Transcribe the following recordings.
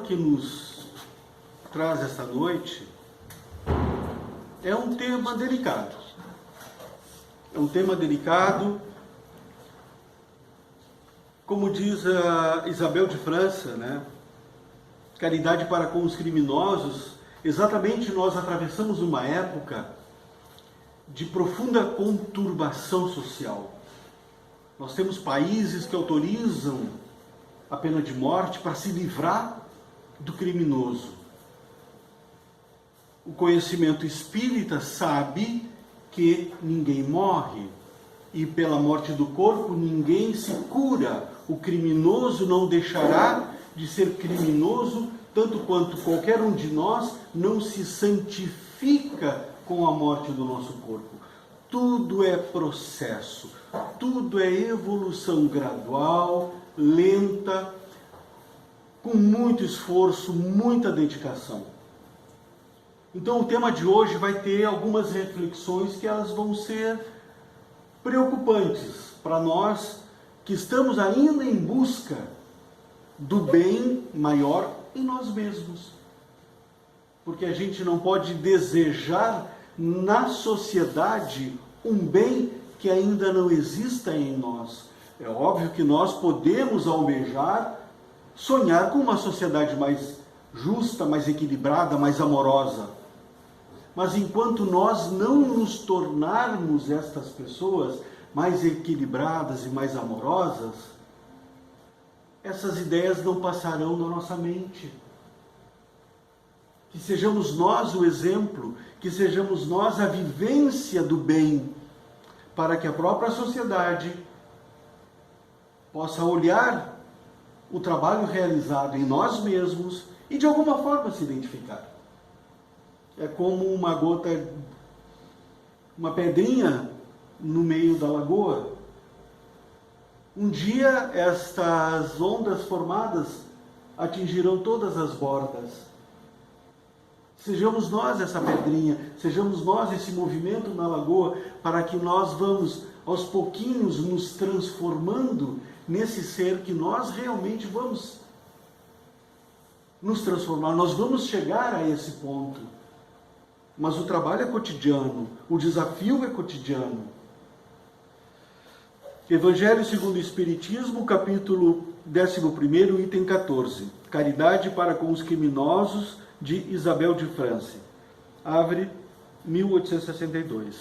que nos traz esta noite é um tema delicado. É um tema delicado, como diz a Isabel de França, né? Caridade para com os criminosos. Exatamente, nós atravessamos uma época de profunda conturbação social. Nós temos países que autorizam a pena de morte para se livrar do criminoso. O conhecimento espírita sabe que ninguém morre e pela morte do corpo ninguém se cura. O criminoso não deixará de ser criminoso, tanto quanto qualquer um de nós não se santifica com a morte do nosso corpo. Tudo é processo, tudo é evolução gradual, lenta, com muito esforço, muita dedicação. Então o tema de hoje vai ter algumas reflexões que elas vão ser preocupantes para nós que estamos ainda em busca do bem maior em nós mesmos. Porque a gente não pode desejar na sociedade um bem que ainda não exista em nós. É óbvio que nós podemos almejar, sonhar com uma sociedade mais justa, mais equilibrada, mais amorosa. Mas enquanto nós não nos tornarmos estas pessoas mais equilibradas e mais amorosas, essas ideias não passarão na nossa mente. Que sejamos nós o exemplo, que sejamos nós a vivência do bem, para que a própria sociedade possa olhar o trabalho realizado em nós mesmos e de alguma forma se identificar. É como uma gota, uma pedrinha no meio da lagoa. Um dia estas ondas formadas atingirão todas as bordas. Sejamos nós essa pedrinha, sejamos nós esse movimento na lagoa, para que nós vamos aos pouquinhos nos transformando nesse ser que nós realmente vamos nos transformar. Nós vamos chegar a esse ponto. Mas o trabalho é cotidiano, o desafio é cotidiano. Evangelho segundo o Espiritismo, capítulo 11, item 14. Caridade para com os criminosos, de Isabel de França. Havre, 1862.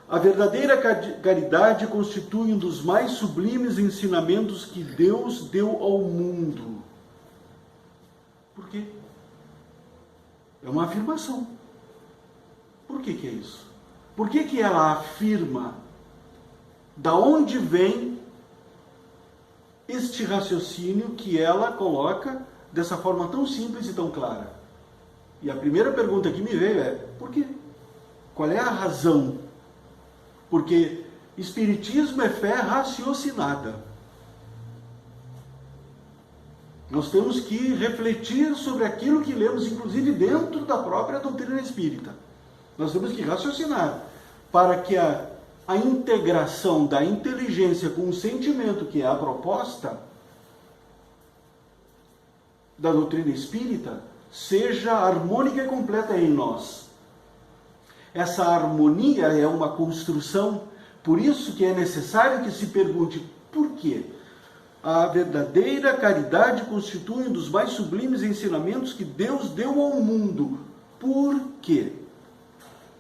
A verdadeira caridade constitui um dos mais sublimes ensinamentos que Deus deu ao mundo. Por quê? É uma afirmação. Por que é isso? Por que ela afirma? Da onde vem este raciocínio que ela coloca dessa forma tão simples e tão clara? E a primeira pergunta que me veio é, por quê? Qual é a razão? Porque Espiritismo é fé raciocinada. Nós temos que refletir sobre aquilo que lemos, inclusive dentro da própria doutrina espírita. Nós temos que raciocinar para que a integração da inteligência com o sentimento, que é a proposta da doutrina espírita, seja harmônica e completa em nós. Essa harmonia é uma construção, por isso que é necessário que se pergunte por quê? A verdadeira caridade constitui um dos mais sublimes ensinamentos que Deus deu ao mundo. Por quê?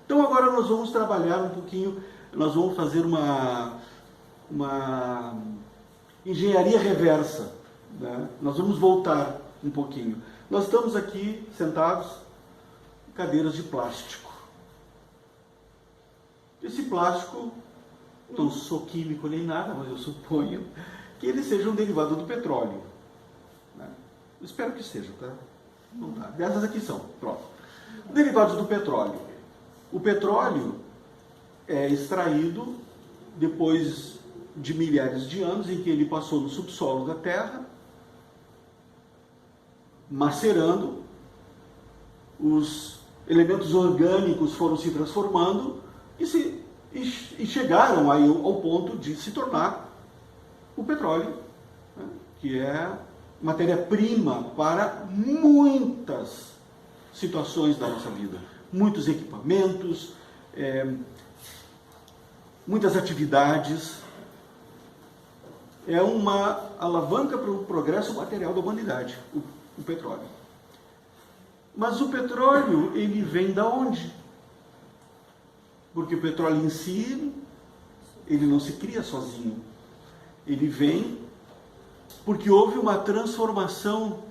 Então agora nós vamos trabalhar um pouquinho, nós vamos fazer uma engenharia reversa, né? Nós vamos voltar um pouquinho. Nós estamos aqui sentados em cadeiras de plástico. Esse plástico, não sou químico nem nada, mas eu suponho que ele seja um derivado do petróleo, né? Eu espero que seja, tá? Não tá. Dessas aqui são, pronto. Derivados do petróleo. O petróleo é extraído depois de milhares de anos em que ele passou no subsolo da Terra, macerando, os elementos orgânicos foram se transformando e chegaram aí ao ponto de se tornar o petróleo, né, que é matéria-prima para muitas situações da nossa vida. Muitos equipamentos, muitas atividades. É uma alavanca para o progresso material da humanidade, o petróleo. Mas o petróleo, ele vem da onde? Porque o petróleo em si, ele não se cria sozinho. Ele vem porque houve uma transformação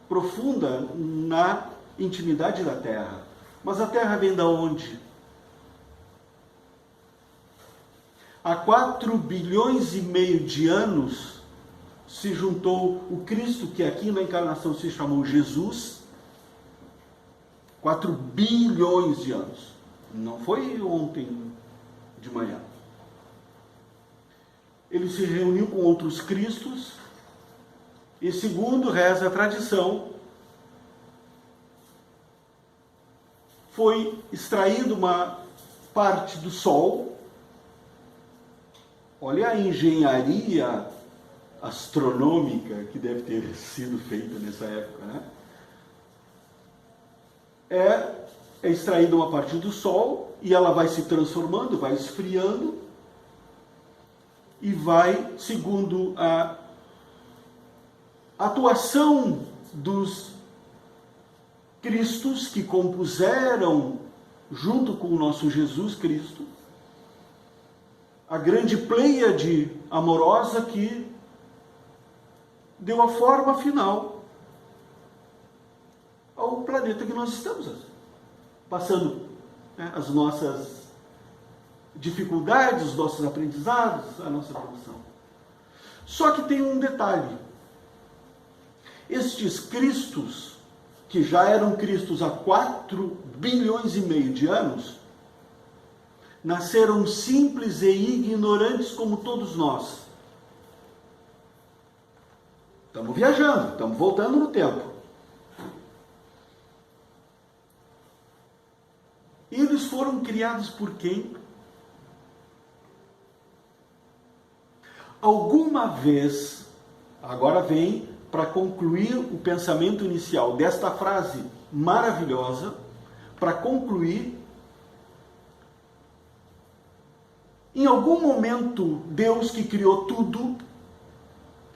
profunda na intimidade da Terra. Mas a Terra vem da onde? Há 4 bilhões e meio de anos se juntou o Cristo, que aqui na encarnação se chamou Jesus. 4 bilhões de anos. Não foi ontem de manhã. Ele se reuniu com outros Cristos e, segundo reza a tradição, foi extraído uma parte do Sol. Olha a engenharia astronômica que deve ter sido feita nessa época, né? É extraída uma parte do Sol e ela vai se transformando, vai esfriando e vai, segundo a atuação dos Cristos que compuseram junto com o nosso Jesus Cristo, a grande pleiade amorosa que deu a forma final ao planeta que nós estamos passando, né, as nossas dificuldades, os nossos aprendizados, a nossa evolução. Só que tem um detalhe. Estes Cristos, que já eram Cristos há 4 bilhões e meio de anos, nasceram simples e ignorantes como todos nós. Estamos viajando, estamos voltando no tempo. Eles foram criados por quem? Alguma vez, agora vem para concluir o pensamento inicial desta frase maravilhosa, para concluir, em algum momento Deus que criou tudo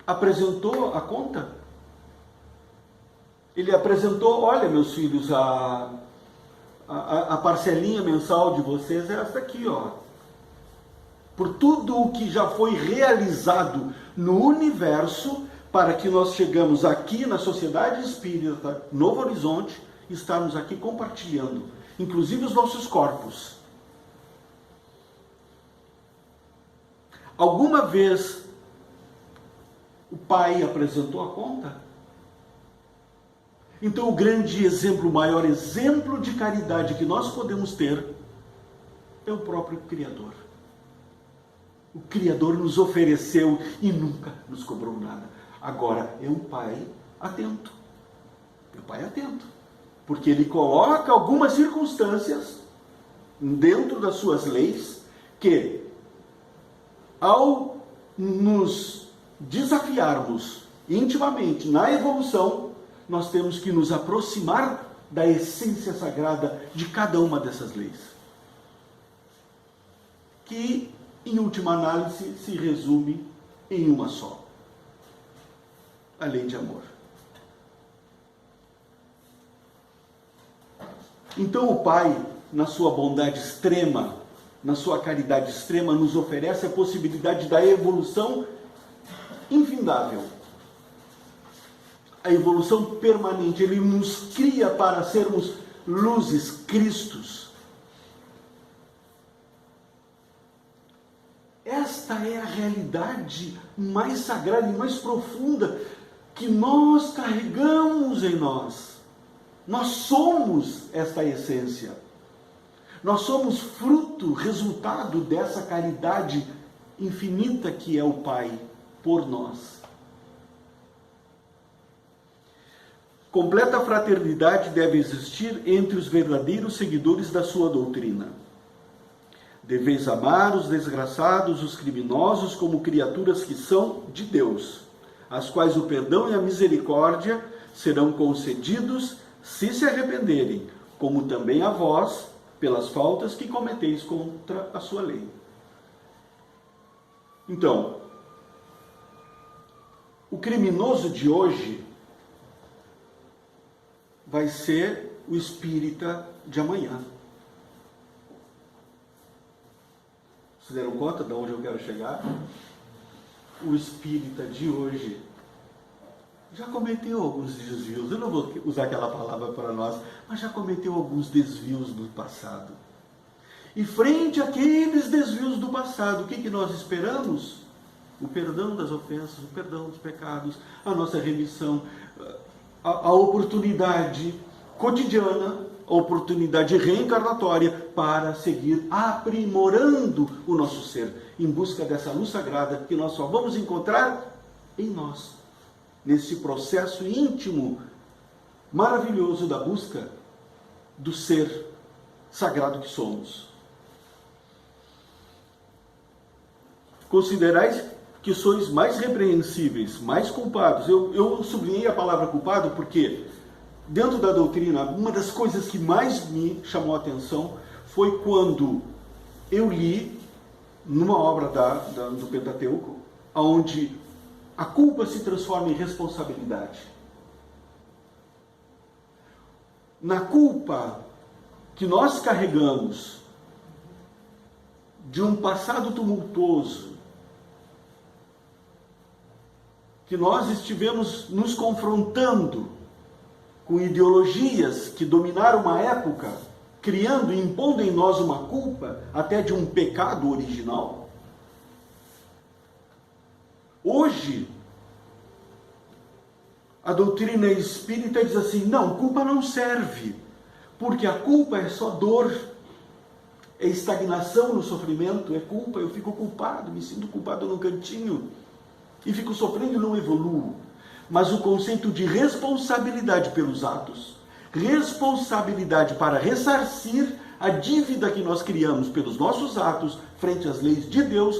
apresentou a conta? Ele apresentou, olha meus filhos, a parcelinha mensal de vocês é essa aqui, ó. Por tudo o que já foi realizado no universo, para que nós chegamos aqui na Sociedade Espírita Novo Horizonte, estarmos aqui compartilhando, inclusive os nossos corpos. Alguma vez o Pai apresentou a conta? Então, o grande exemplo, o maior exemplo de caridade que nós podemos ter é o próprio Criador. O Criador nos ofereceu e nunca nos cobrou nada. Agora, é um Pai atento. É um Pai atento. Porque Ele coloca algumas circunstâncias dentro das suas leis que, ao nos desafiarmos intimamente na evolução, nós temos que nos aproximar da essência sagrada de cada uma dessas leis. Que, em última análise, se resume em uma só: a lei de amor. Então o Pai, na sua bondade extrema, na sua caridade extrema, nos oferece a possibilidade da evolução infindável. A evolução permanente. Ele nos cria para sermos luzes, Cristos. Esta é a realidade mais sagrada e mais profunda que nós carregamos em nós. Nós somos esta essência. Nós somos fruto, resultado dessa caridade infinita que é o Pai por nós. Completa fraternidade deve existir entre os verdadeiros seguidores da sua doutrina. Deveis amar os desgraçados, os criminosos, como criaturas que são de Deus. as quais o perdão e a misericórdia serão concedidos se arrependerem, como também a vós, pelas faltas que cometeis contra a sua lei. Então, o criminoso de hoje vai ser o espírita de amanhã. Vocês deram conta de onde eu quero chegar? O espírita de hoje já cometeu alguns desvios. Eu não vou usar aquela palavra para nós, mas já cometeu alguns desvios do passado. E frente àqueles desvios do passado, o que nós esperamos? O perdão das ofensas, o perdão dos pecados, a nossa remissão, a oportunidade cotidiana, a oportunidade reencarnatória para seguir aprimorando o nosso ser, em busca dessa luz sagrada que nós só vamos encontrar em nós, nesse processo íntimo, maravilhoso da busca do ser sagrado que somos. Considerais que sois mais repreensíveis, mais culpados. Eu sublinhei a palavra culpado porque, dentro da doutrina, uma das coisas que mais me chamou a atenção foi quando eu li, numa obra do Pentateuco, onde a culpa se transforma em responsabilidade. Na culpa que nós carregamos de um passado tumultuoso, que nós estivemos nos confrontando com ideologias que dominaram uma época, criando e impondo em nós uma culpa, até de um pecado original. Hoje, a doutrina espírita diz assim, não, culpa não serve, porque a culpa é só dor, é estagnação no sofrimento, é culpa, eu fico culpado, me sinto culpado no cantinho, e fico sofrendo e não evoluo. Mas o conceito de responsabilidade pelos atos, responsabilidade para ressarcir a dívida que nós criamos pelos nossos atos frente às leis de Deus,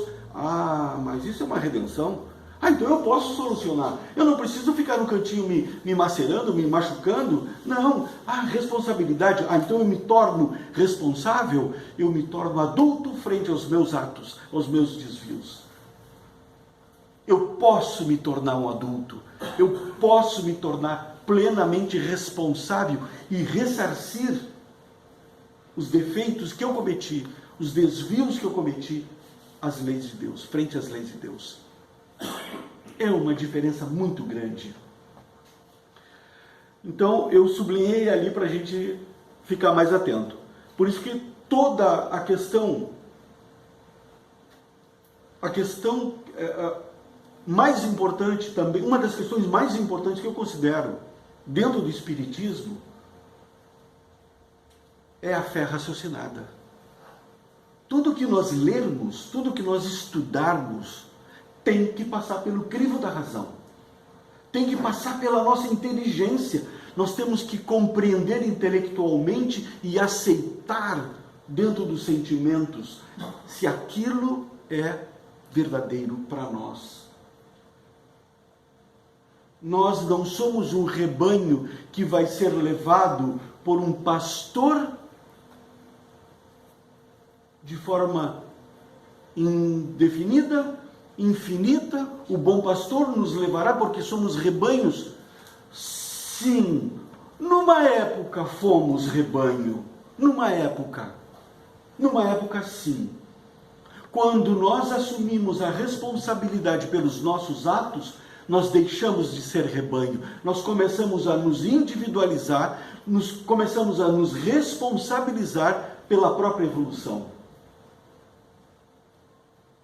mas isso é uma redenção. Então eu posso solucionar. Eu não preciso ficar no cantinho me macerando, me machucando. Não, responsabilidade. Então eu me torno responsável, eu me torno adulto frente aos meus atos, aos meus desvios. Eu posso me tornar um adulto, eu posso me tornar plenamente responsável e ressarcir os defeitos que eu cometi, os desvios que eu cometi às leis de Deus, frente às leis de Deus. É uma diferença muito grande. Então eu sublinhei ali para a gente ficar mais atento. Por isso que toda a questão mais importante também, uma das questões mais importantes que eu considero dentro do Espiritismo é a fé raciocinada. Tudo que nós lermos, tudo que nós estudarmos, tem que passar pelo crivo da razão. Tem que passar pela nossa inteligência. Nós temos que compreender intelectualmente e aceitar dentro dos sentimentos se aquilo é verdadeiro para nós. Nós não somos um rebanho que vai ser levado por um pastor de forma indefinida, infinita. O bom pastor nos levará porque somos rebanhos. Sim, numa época fomos rebanho. Numa época sim. Quando nós assumimos a responsabilidade pelos nossos atos, nós deixamos de ser rebanho, nós começamos a nos individualizar, começamos a nos responsabilizar pela própria evolução.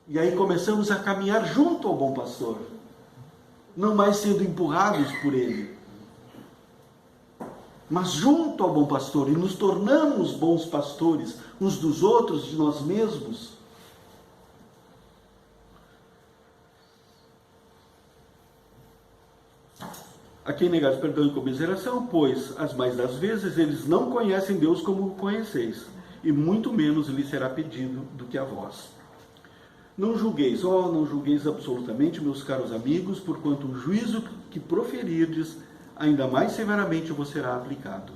E aí começamos a caminhar junto ao bom pastor, não mais sendo empurrados por ele, mas junto ao bom pastor, e nos tornamos bons pastores uns dos outros, de nós mesmos. A quem negares perdão e comiseração, pois as mais das vezes eles não conhecem Deus como o conheceis, e muito menos lhe será pedido do que a vós. Não julgueis, não julgueis absolutamente, meus caros amigos, porquanto o juízo que proferirdes, ainda mais severamente vos será aplicado.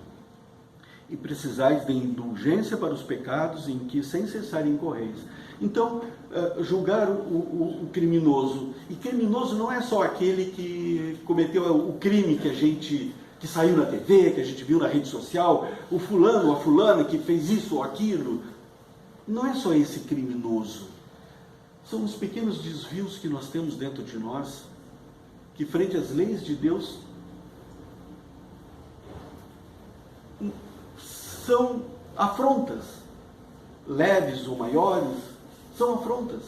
E precisais de indulgência para os pecados em que sem cessar incorreis. Então, julgar o criminoso. E criminoso não é só aquele que cometeu o crime que saiu na TV, que a gente viu na rede social, o fulano ou a fulana que fez isso ou aquilo. Não é só esse criminoso. São os pequenos desvios que nós temos dentro de nós, que frente às leis de Deus, são afrontas, leves ou maiores, são afrontas.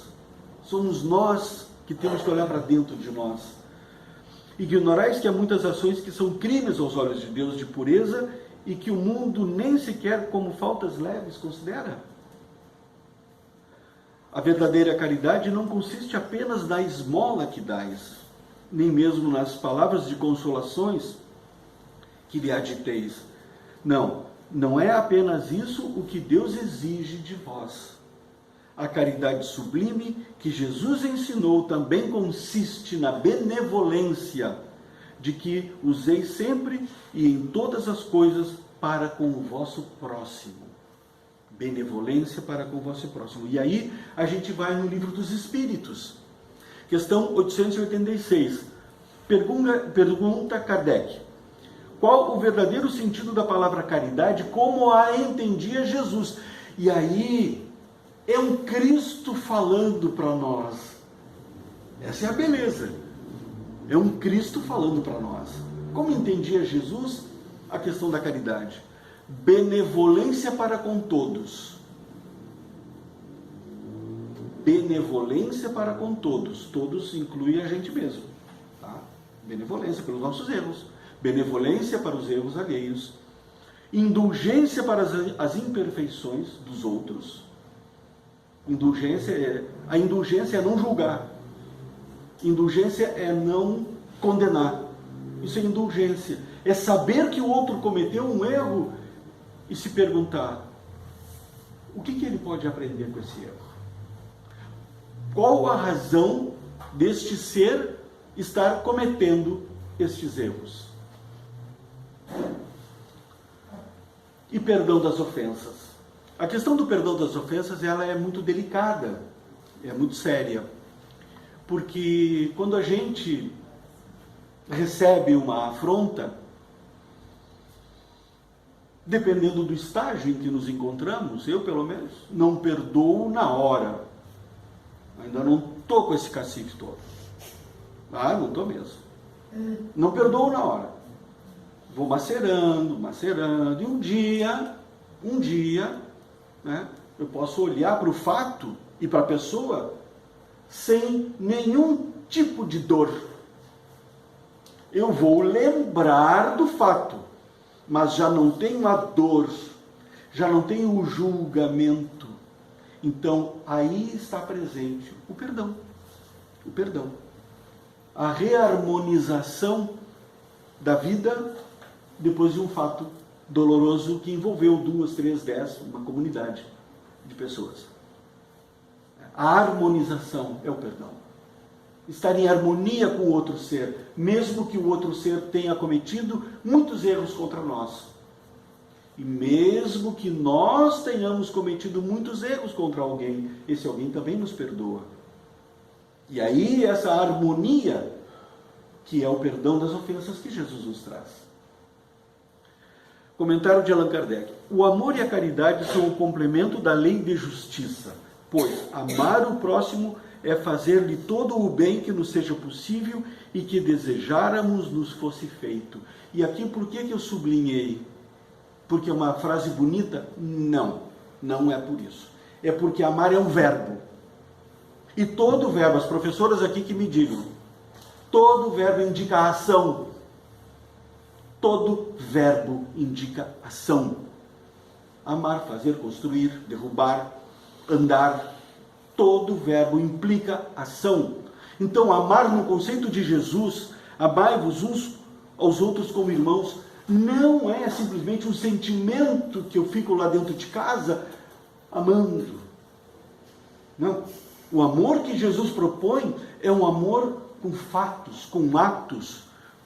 Somos nós que temos que olhar para dentro de nós. Ignorais que há muitas ações que são crimes aos olhos de Deus de pureza e que o mundo nem sequer como faltas leves considera. A verdadeira caridade não consiste apenas na esmola que dais, nem mesmo nas palavras de consolações que lhe aditeis. Não é apenas isso o que Deus exige de vós. A caridade sublime que Jesus ensinou também consiste na benevolência, de que useis sempre e em todas as coisas para com o vosso próximo. Benevolência para com o vosso próximo. E aí a gente vai no Livro dos Espíritos. Questão 886. Pergunta Kardec. Qual o verdadeiro sentido da palavra caridade, como a entendia Jesus? E aí é um Cristo falando para nós. Essa é a beleza. É um Cristo falando para nós. Como entendia Jesus a questão da caridade? Benevolência para com todos. Benevolência para com todos. Todos inclui a gente mesmo. Tá? Benevolência pelos nossos erros. Benevolência para os erros alheios. Indulgência para as imperfeições dos outros. A indulgência é não julgar. Indulgência é não condenar. Isso é indulgência. É saber que o outro cometeu um erro e se perguntar: o que ele pode aprender com esse erro? Qual a razão deste ser estar cometendo estes erros? E perdão das ofensas. A questão do perdão das ofensas, ela é muito delicada, é muito séria, porque quando a gente recebe uma afronta, dependendo do estágio em que nos encontramos, eu pelo menos não perdoo na hora. Ainda não estou com esse cacife todo. Não estou mesmo. Não perdoo na hora. Vou macerando, e um dia, né, eu posso olhar para o fato e para a pessoa sem nenhum tipo de dor. Eu vou lembrar do fato, mas já não tenho a dor, já não tenho o julgamento. Então, aí está presente o perdão. O perdão. A reharmonização da vida depois de um fato doloroso que envolveu 2, 3, 10, uma comunidade de pessoas. A harmonização é o perdão. Estar em harmonia com o outro ser, mesmo que o outro ser tenha cometido muitos erros contra nós. E mesmo que nós tenhamos cometido muitos erros contra alguém, esse alguém também nos perdoa. E aí essa harmonia, que é o perdão das ofensas que Jesus nos traz. Comentário de Allan Kardec. O amor e a caridade são o complemento da lei de justiça, pois amar o próximo é fazer-lhe todo o bem que nos seja possível e que desejáramos nos fosse feito. E aqui por que eu sublinhei? Porque é uma frase bonita? Não, não é por isso. É porque amar é um verbo. E todo verbo, as professoras aqui que me digam, todo verbo indica ação. Todo verbo indica ação. Amar, fazer, construir, derrubar, andar. Todo verbo implica ação. Então, amar no conceito de Jesus, amai-vos uns aos outros como irmãos, não é simplesmente um sentimento que eu fico lá dentro de casa amando. Não. O amor que Jesus propõe é um amor com fatos, com atos,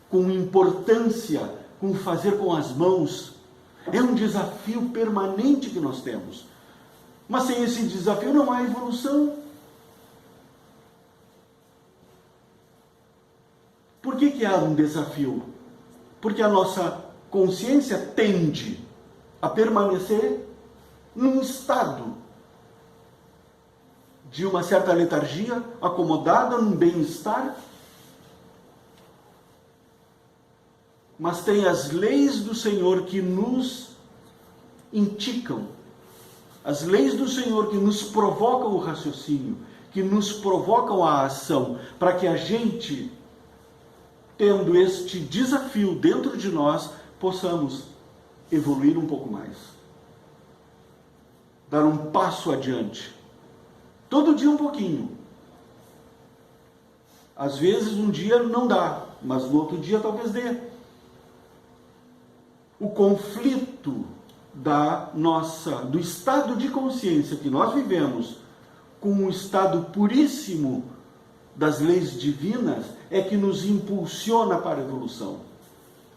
com importância, com fazer com as mãos. É um desafio permanente que nós temos. Mas sem esse desafio não há evolução. Por que há um desafio? Porque a nossa consciência tende a permanecer num estado de uma certa letargia, acomodada num bem-estar, mas tem as leis do Senhor que nos indicam, as leis do Senhor que nos provocam o raciocínio, que nos provocam a ação, para que a gente, tendo este desafio dentro de nós, possamos evoluir um pouco mais, dar um passo adiante. Todo dia um pouquinho. Às vezes um dia não dá, mas no outro dia talvez dê. O conflito do estado de consciência que nós vivemos com o estado puríssimo das leis divinas é que nos impulsiona para a evolução.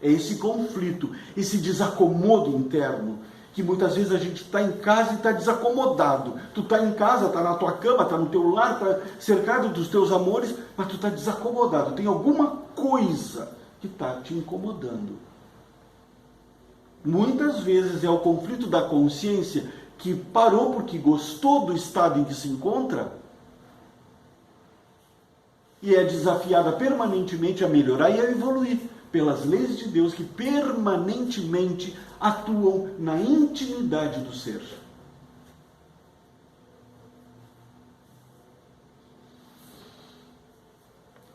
É esse conflito, esse desacomodo interno, que muitas vezes a gente está em casa e está desacomodado. Tu está em casa, está na tua cama, está no teu lar, está cercado dos teus amores, mas tu está desacomodado. Tem alguma coisa que está te incomodando. Muitas vezes é o conflito da consciência que parou porque gostou do estado em que se encontra e é desafiada permanentemente a melhorar e a evoluir pelas leis de Deus que permanentemente atuam na intimidade do ser.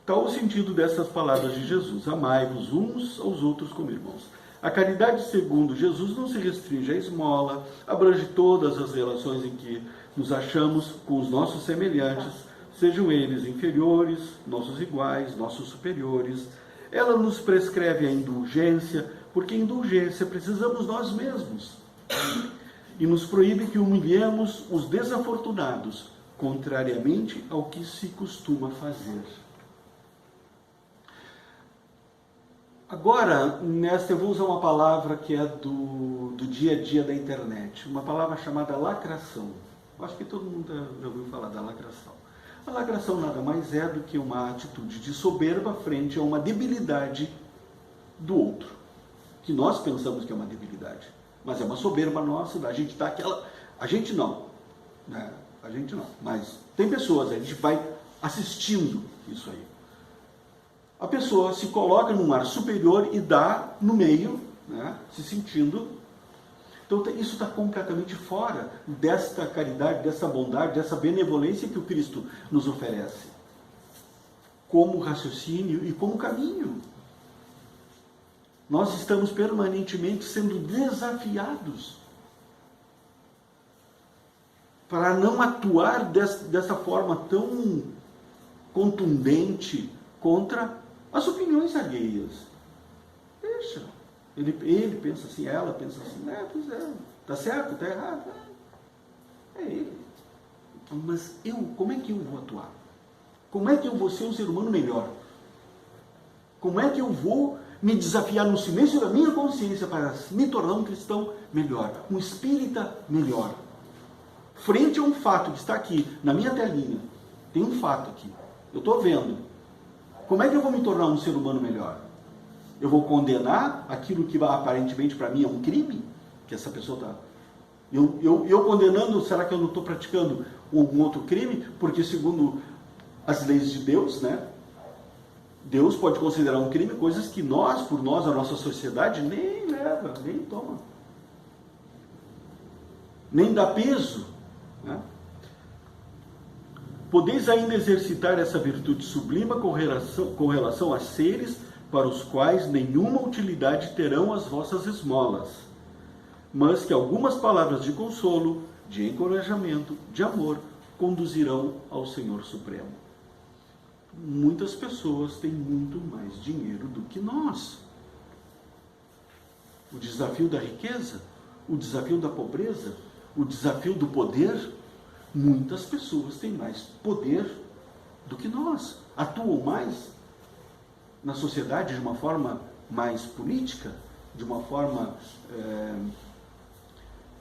Tal o sentido dessas palavras de Jesus: amai-vos uns aos outros como irmãos. A caridade, segundo Jesus, não se restringe à esmola, abrange todas as relações em que nos achamos com os nossos semelhantes, sejam eles inferiores, nossos iguais, nossos superiores. Ela nos prescreve a indulgência, porque indulgência precisamos nós mesmos. E nos proíbe que humilhemos os desafortunados, contrariamente ao que se costuma fazer. Agora, eu vou usar uma palavra que é do dia a dia da internet, uma palavra chamada lacração. Acho que todo mundo já ouviu falar da lacração. A lacração nada mais é do que uma atitude de soberba frente a uma debilidade do outro, que nós pensamos que é uma debilidade, mas é uma soberba nossa, a gente dá aquela... A gente não, né? A gente não, mas tem pessoas, a gente vai assistindo isso aí. A pessoa se coloca num ar superior e dá no meio, né, se sentindo. Então isso está completamente fora desta caridade, dessa bondade, dessa benevolência que o Cristo nos oferece, como raciocínio e como caminho. Nós estamos permanentemente sendo desafiados para não atuar dessa forma tão contundente contra as opiniões alheias. Deixa. Ele pensa assim, ela pensa assim, pois é, está certo, está errado. É ele. Mas como é que eu vou atuar? Como é que eu vou ser um ser humano melhor? Como é que eu vou me desafiar no silêncio da minha consciência para me tornar um cristão melhor, um espírita melhor? Frente a um fato que está aqui, na minha telinha, tem um fato aqui, eu estou vendo. Como é que eu vou me tornar um ser humano melhor? Eu vou condenar aquilo que aparentemente para mim é um crime? Que essa pessoa está... Eu condenando, será que eu não estou praticando algum outro crime? Porque segundo as leis de Deus, né? Deus pode considerar um crime coisas que nós, a nossa sociedade, nem leva, nem toma. Nem dá peso, né? Podeis ainda exercitar essa virtude sublime com relação a seres para os quais nenhuma utilidade terão as vossas esmolas, mas que algumas palavras de consolo, de encorajamento, de amor, conduzirão ao Senhor Supremo. Muitas pessoas têm muito mais dinheiro do que nós. O desafio da riqueza, o desafio da pobreza, o desafio do poder, muitas pessoas têm mais poder do que nós, atuam mais na sociedade de uma forma mais política, de uma forma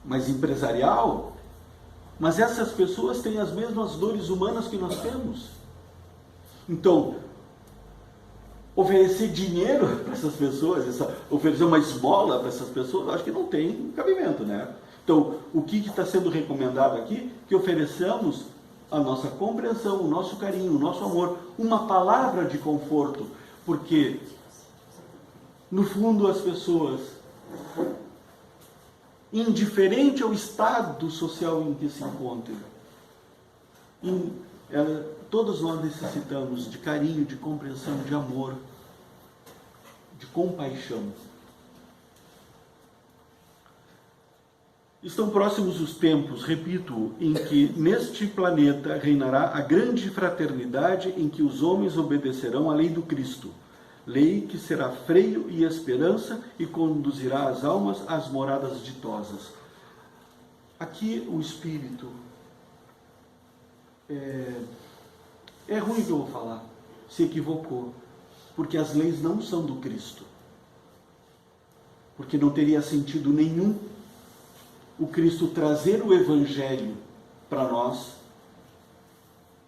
mais empresarial, mas essas pessoas têm as mesmas dores humanas que nós temos. Então, oferecer dinheiro para essas pessoas, oferecer uma esmola para essas pessoas, acho que não tem cabimento, né? Então, o que está sendo recomendado aqui? Que ofereçamos a nossa compreensão, o nosso carinho, o nosso amor, uma palavra de conforto, porque, no fundo, as pessoas, indiferente ao estado social em que se encontram, todos nós necessitamos de carinho, de compreensão, de amor, de compaixão. Estão próximos os tempos, repito, em que neste planeta reinará a grande fraternidade em que os homens obedecerão à lei do Cristo, lei que será freio e esperança e conduzirá as almas às moradas ditosas. Aqui o Espírito é ruim que eu vou falar, se equivocou, porque as leis não são do Cristo, porque não teria sentido nenhum o Cristo trazer o Evangelho para nós.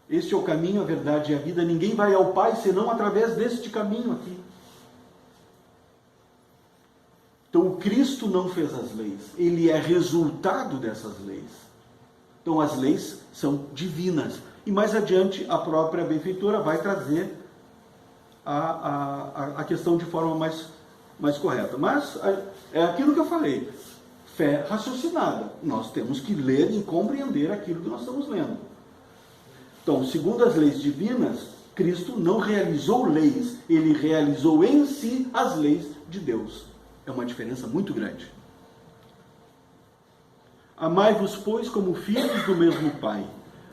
Este é o caminho, a verdade e a vida. Ninguém vai ao Pai senão através deste caminho aqui. Então o Cristo não fez as leis, ele é resultado dessas leis. Então as leis são divinas. E mais adiante a própria benfeitora vai trazer a questão de forma mais correta. Mas é aquilo que eu falei. Fé raciocinada. Nós temos que ler e compreender aquilo que nós estamos lendo. Então, segundo as leis divinas, Cristo não realizou leis, ele realizou em si as leis de Deus. É uma diferença muito grande. Amai-vos, pois, como filhos do mesmo Pai.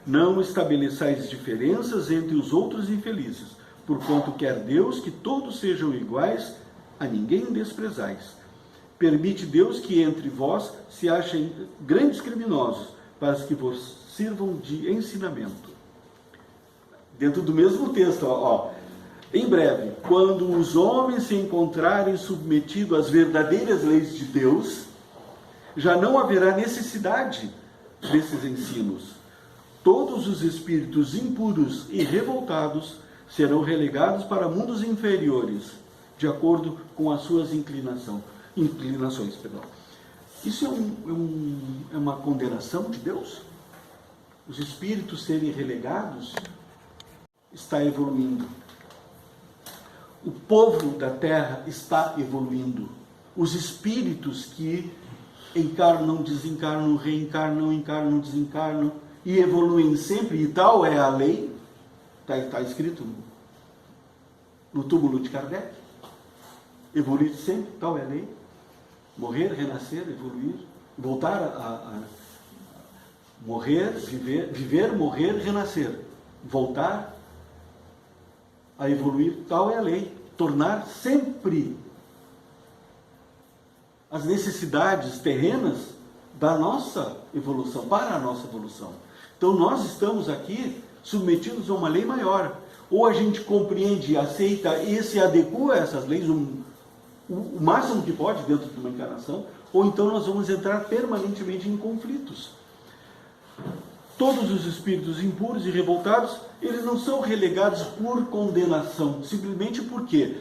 Não estabeleçais diferenças entre os outros infelizes, porquanto quer Deus que todos sejam iguais, a ninguém desprezais. Permite Deus que entre vós se achem grandes criminosos, para que vos sirvam de ensinamento. Dentro do mesmo texto, em breve, quando os homens se encontrarem submetidos às verdadeiras leis de Deus, já não haverá necessidade desses ensinos. Todos os espíritos impuros e revoltados serão relegados para mundos inferiores, de acordo com as suas inclinações. Isso é uma condenação de Deus? Os espíritos serem relegados? Está evoluindo. O povo da Terra está evoluindo. Os espíritos que encarnam, desencarnam, reencarnam, encarnam, desencarnam e evoluem sempre, e tal é a lei, está escrito no túmulo de Kardec, evoluir sempre, tal é a lei. Morrer, renascer, evoluir, voltar a morrer, viver, morrer, renascer, voltar a evoluir, tal é a lei. Tornar sempre as necessidades terrenas da nossa evolução, para a nossa evolução. Então nós estamos aqui submetidos a uma lei maior. Ou a gente compreende, aceita e se adequa a essas leis, o máximo que pode dentro de uma encarnação, ou então nós vamos entrar permanentemente em conflitos. Todos os espíritos impuros e revoltados, eles não são relegados por condenação, simplesmente porque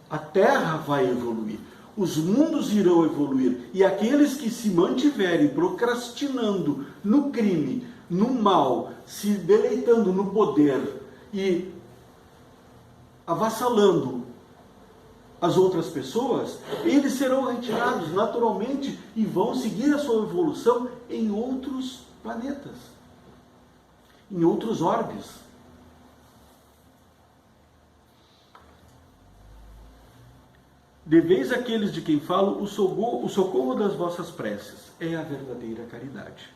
a Terra vai evoluir, os mundos irão evoluir, e aqueles que se mantiverem procrastinando no crime, no mal, se deleitando no poder e avassalando as outras pessoas, eles serão retirados naturalmente e vão seguir a sua evolução em outros planetas, em outros orbes. Deveis àqueles de quem falo o socorro das vossas preces. É a verdadeira caridade.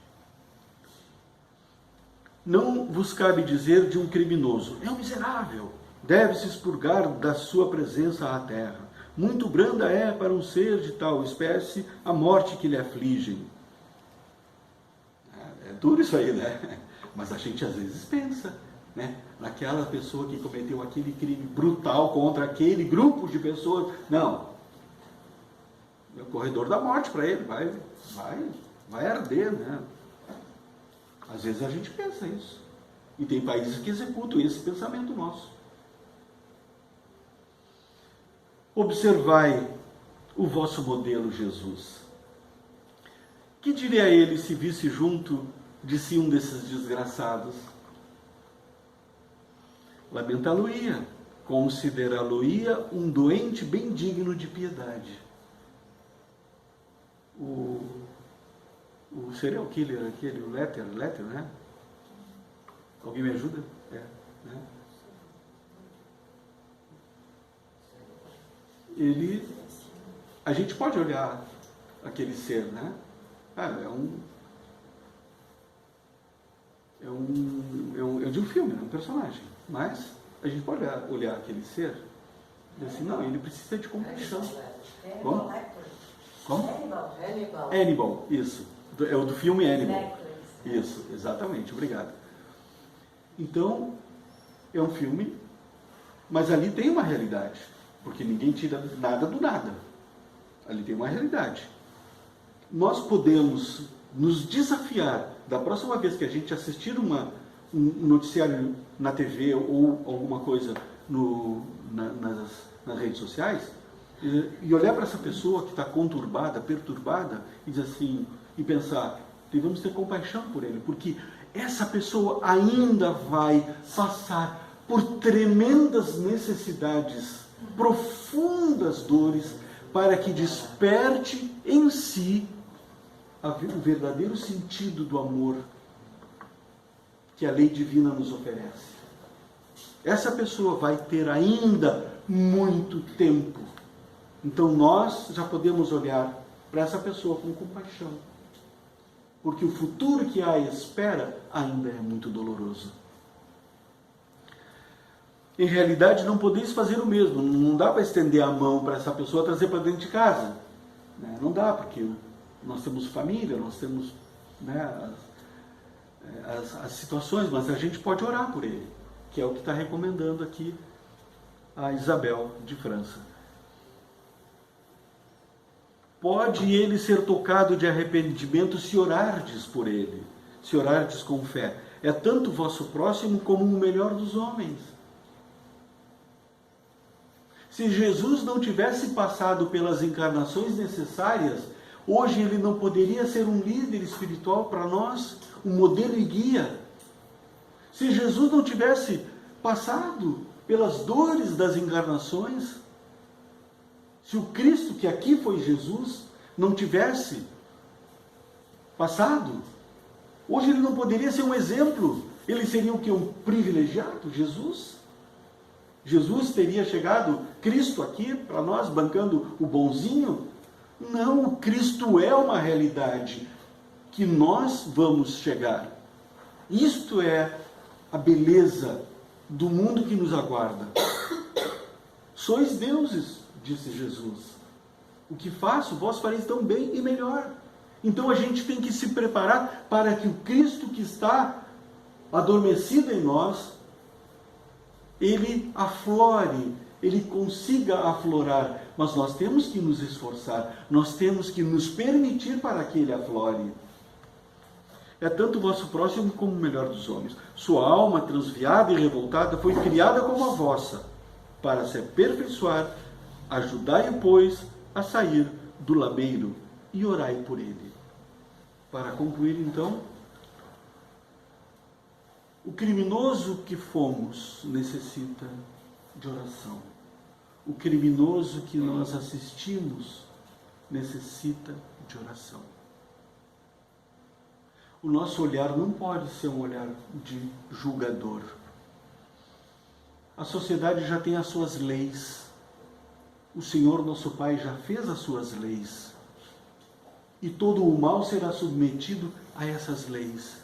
Não vos cabe dizer de um criminoso, é um miserável, deve-se expurgar da sua presença à terra. Muito branda é para um ser de tal espécie a morte que lhe aflige. É duro isso aí, né? Mas a gente às vezes pensa, né, naquela pessoa que cometeu aquele crime brutal contra aquele grupo de pessoas. Não. É o corredor da morte para ele, vai arder, né? Às vezes a gente pensa isso. E tem países que executam esse pensamento nosso. Observai o vosso modelo, Jesus. Que diria ele se visse junto de si um desses desgraçados? Lamentá-lo-ia, considerá-lo-ia um doente bem digno de piedade. O serial killer, aquele, o Letter, né? Alguém me ajuda? Né? A gente pode olhar aquele ser, né? É de um filme, é um personagem. Mas a gente pode olhar aquele ser e dizer assim, não, ele precisa de compaixão. Como? Hannibal, isso. É o do filme Hannibal. Isso, exatamente, obrigado. Então, é um filme, mas ali tem uma realidade, porque ninguém tira nada do nada. Ali tem uma realidade. Nós podemos nos desafiar, da próxima vez que a gente assistir um noticiário na TV ou alguma coisa nas redes sociais, e olhar para essa pessoa que está conturbada, perturbada, e dizer assim, e pensar, devemos ter compaixão por ele, porque essa pessoa ainda vai passar por tremendas necessidades, profundas dores, para que desperte em si o verdadeiro sentido do amor que a lei divina nos oferece. Essa pessoa vai ter ainda muito tempo. Então nós já podemos olhar para essa pessoa com compaixão. Porque o futuro que a espera ainda é muito doloroso. Em realidade, não podeis fazer o mesmo. Não dá para estender a mão para essa pessoa trazer para dentro de casa. Não dá, porque nós temos família, nós temos, né, as situações, mas a gente pode orar por ele, que é o que está recomendando aqui a Isabel de França. Pode ele ser tocado de arrependimento se orardes por ele, se orardes com fé. É tanto o vosso próximo como o melhor dos homens. Se Jesus não tivesse passado pelas encarnações necessárias, hoje ele não poderia ser um líder espiritual para nós, um modelo e guia. Se Jesus não tivesse passado pelas dores das encarnações, se o Cristo, que aqui foi Jesus, não tivesse passado, hoje ele não poderia ser um exemplo. Ele seria o que? Um privilegiado? Jesus teria chegado, Cristo aqui para nós, bancando o bonzinho? Não, o Cristo é uma realidade que nós vamos chegar. Isto é a beleza do mundo que nos aguarda. Sois deuses, disse Jesus. O que faço, vós fareis tão bem e melhor. Então a gente tem que se preparar para que o Cristo que está adormecido em nós, ele aflore, ele consiga aflorar. Mas nós temos que nos esforçar, nós temos que nos permitir para que ele aflore. É tanto o vosso próximo como o melhor dos homens. Sua alma transviada e revoltada foi criada como a vossa, para se aperfeiçoar. Ajudai-o, pois, a sair do lameiro e orai por ele. Para concluir, então, o criminoso que fomos necessita de oração. O criminoso que nós assistimos necessita de oração. O nosso olhar não pode ser um olhar de julgador. A sociedade já tem as suas leis. O Senhor nosso Pai já fez as suas leis. E todo o mal será submetido a essas leis.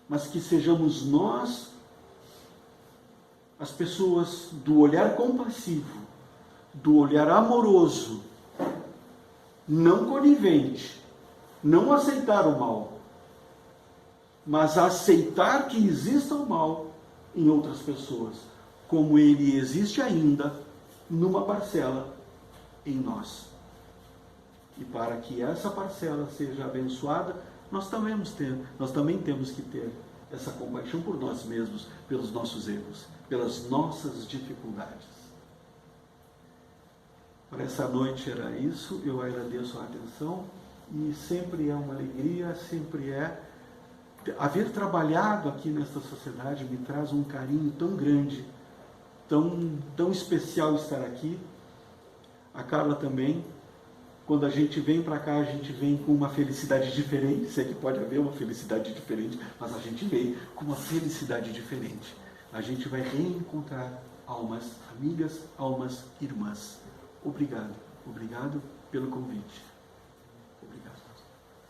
Mas que sejamos nós, as pessoas do olhar compassivo, do olhar amoroso, não conivente, não aceitar o mal, mas aceitar que exista o mal em outras pessoas, como ele existe ainda numa parcela em nós. E para que essa parcela seja abençoada, nós também temos que ter essa compaixão por nós mesmos, pelos nossos erros, pelas nossas dificuldades. Para essa noite era isso, eu agradeço a atenção e sempre é uma alegria, sempre é haver trabalhado aqui nesta sociedade, me traz um carinho tão grande, tão especial estar aqui. A Carla também. Quando a gente vem para cá, a gente vem com uma felicidade diferente. Sei que pode haver uma felicidade diferente, mas a gente vem com uma felicidade diferente. A gente vai reencontrar almas amigas, almas irmãs. Obrigado pelo convite.